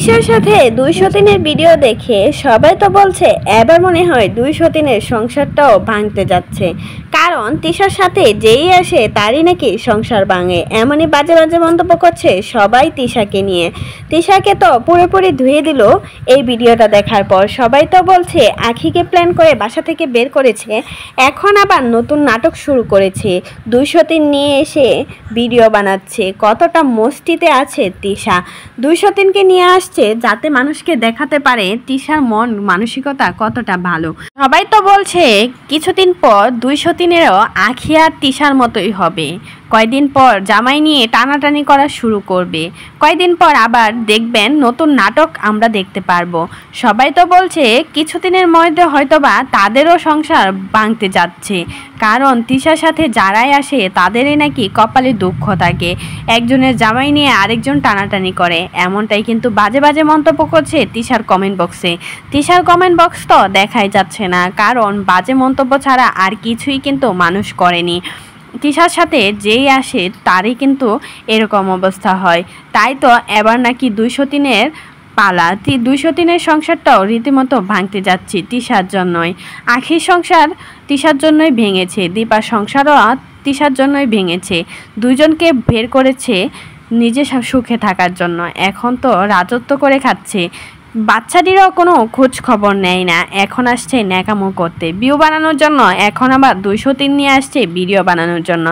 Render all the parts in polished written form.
তিশার সাথে 203-এর ভিডিও দেখে সবাই তো বলছে এবার মনে হয় 203-এর সংসারটাও ভাঙতে যাচ্ছে, কারণ তিশার সাথে যেই আসে তারই নাকি সংসার ভাঙে। এমনই বাজে বাজে মন্তব্য করছে সবাই তিশাকে নিয়ে। তিশাকে তো পুরোপুরি ধুয়ে দিল এই ভিডিওটা দেখার পর। সবাই তো বলছে আখিকে প্ল্যান করে বাসা থেকে বের করেছে, এখন আবার নতুন নাটক শুরু করেছে, 203 নিয়ে এসে ভিডিও বানাচ্ছে। কতটা মস্তিতে আছে তিশা, 203কে নিয়ে আসছে যাতে মানুষকে দেখাতে পারে তিশার মন মানসিকতা কতটা ভালো। সবাই তো বলছে কিছুদিন পর 203-এরও আখি আর তিশার মতোই হবে। কয়দিন পর জামাই নিয়ে টানাটানি করা শুরু করবে, কয়দিন পর আবার দেখবেন নতুন নাটক আমরা দেখতে পারবো। সবাই তো বলছে কিছুদিনের মধ্যে হয়তোবা তাদেরও সংসার ভাঙতে যাচ্ছে, কারণ তিশার সাথে যারাই আসে তাদেরই নাকি কপালে দুঃখ থাকে, একজনের জামাই নিয়ে আরেকজন টানাটানি করে। এমনটাই কিন্তু বাজে বাজে মন্তব্য করছে তিশার কমেন্ট বক্সে। তিশার কমেন্ট বক্স তো দেখাই যাচ্ছে না, কারণ বাজে মন্তব্য ছাড়া আর কিছুই কিন্তু মানুষ করেনি। তিশার সাথে যেই আসে তারই কিন্তু এরকম অবস্থা হয়। তাই তো এবার নাকি 203-এর পালা। 203-এর সংসারটাও রীতিমতো ভাঙতে যাচ্ছে তিশার জন্যই। আখির সংসার তিশার জন্যই ভেঙেছে, দীপার সংসারও তিশার জন্যই ভেঙেছে। দুজনকে বের করেছে নিজে সুখে থাকার জন্য, এখন তো রাজত্ব করে খাচ্ছে। বাচ্চাটিরও কোনো খোঁজ খবর নেয় না, এখন আসছে ন্যাকামো করতে, ভিউ বানানোর জন্য। এখন আবার 203 নিয়ে আসছে ভিডিও বানানোর জন্য,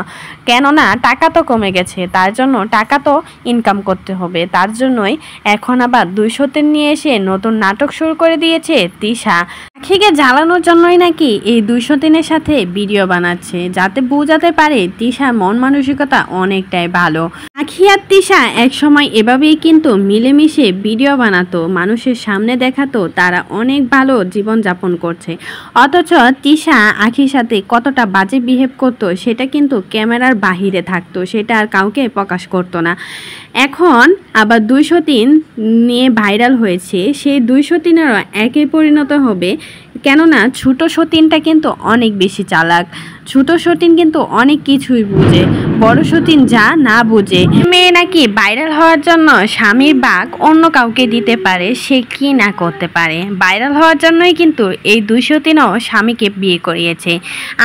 কেননা টাকা তো কমে গেছে, তার জন্য টাকা তো ইনকাম করতে হবে। তার জন্যই এখন আবার 203 নিয়ে এসে নতুন নাটক শুরু করে দিয়েছে তিশা। আখিকে জ্বালানোর জন্যই নাকি এই 203-এর সাথে ভিডিও বানাচ্ছে, যাতে বোঝাতে পারে তিশার মন মানসিকতা অনেকটাই ভালো। আখি আর তিশা একসময় এভাবেই কিন্তু মিলেমিশে ভিডিও বানাতো, মানুষের সামনে দেখাতো তারা অনেক ভালো জীবনযাপন করছে। অথচ তিশা আখির সাথে কতটা বাজে বিহেভ করতো সেটা কিন্তু ক্যামেরার বাহিরে থাকতো, সেটা আর কাউকে প্রকাশ করতো না। এখন আবার 203 নিয়ে ভাইরাল হয়েছে, সেই 203-এরও একই পরিণত হবে। কেননা ছোট সতীনটা কিন্তু অনেক বেশি চালাক, ছোট সতীন কিন্তু অনেক কিছুই বুঝে, বড় সতীন যা না বুঝে। মেয়ে নাকি ভাইরাল হওয়ার জন্য স্বামীর ভাগ অন্য কাউকে দিতে পারে, সে কি না করতে পারে। ভাইরাল হওয়ার জন্যই কিন্তু এই 203-ও স্বামীকে বিয়ে করিয়েছে।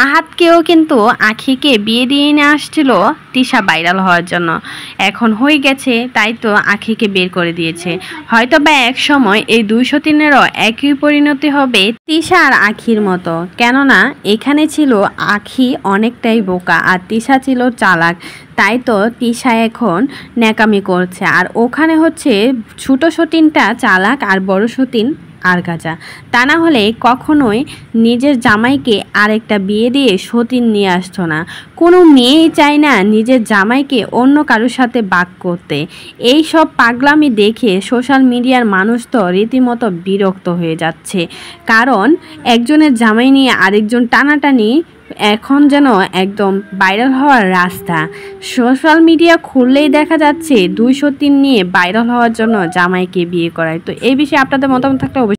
আহাতকেও কিন্তু আখিকে বিয়ে দিয়ে নিয়ে আসছিল তিশা ভাইরাল হওয়ার জন্য, এখন হয়ে গেছে, তাই তো আখিকে বের করে দিয়েছে। হয়তো বা এক সময় এই 203-এরও একই পরিণতি হবে তিশা আর আখির মতো, কেননা এখানে ছিল আখি অনেকটাই বোকা আর তিশা ছিল চালাক। তাই তো তিশা এখন ন্যাকামি করছে, আর ওখানে হচ্ছে ছোট সতীনটা চালাক আর বড় সতীন আর গাজা। তা না হলে কখনোই নিজের জামাইকে আরেকটা বিয়ে দিয়ে সতীন নিয়ে আসতো না। কোনো মেয়েই চায় না নিজের জামাইকে অন্য কারোর সাথে ভাগ করতে। এই সব পাগলামি দেখে সোশ্যাল মিডিয়ার মানুষ তো রীতিমতো বিরক্ত হয়ে যাচ্ছে, কারণ একজনের জামাই নিয়ে আরেকজন টানাটানি এখন যেন একদম ভাইরাল হওয়ার রাস্তা। সোশ্যাল মিডিয়া খুললেই দেখা যাচ্ছে 203 নিয়ে ভাইরাল হওয়ার জন্য জামাইকে বিয়ে করায়। তো এই বিষয়ে আপনাদের মতামত থাকলে অবশ্যই